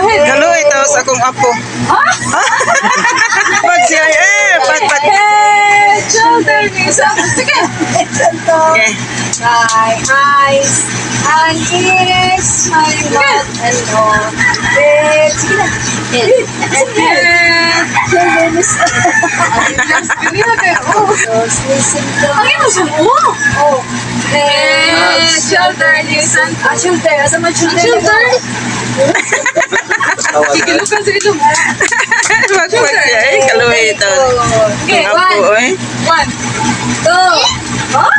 Kaluoy ito sa akong apo. Pag siya, pat. Head, shoulder, knees, up. Sige. Okay. My eyes and ears, my mouth and nose. Head, sige na. Head, shoulder, knees, up. Listen to oh. Head, shoulder, knees, and shoulder. Asa man shoulder? Kikilukan sa ito. Pag siya, kaluoy ito. Okay, Ang apo, eh. 1, 2, huh?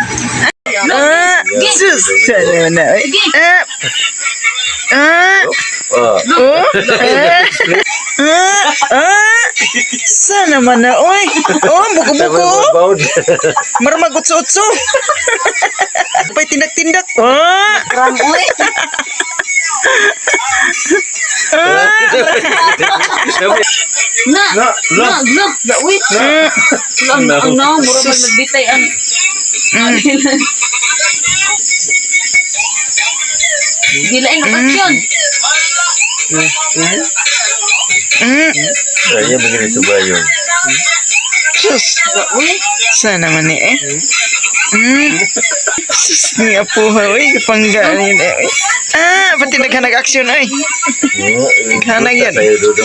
Sus! Sana na, eh. Sana man na, oy. Buko-buko. Maramagot-utso. Pa'y tindak-tindak. Ram, uy. Na, uy. Mura man nagbitay ang gilain ang aksyon. Saya begini coba yun. Sus! Sana man eh. Sus, ni apo ha, oy. Kapangga ni eh. Pati naghanag-aksyon, oy. Naghanag yan. Saya duduk.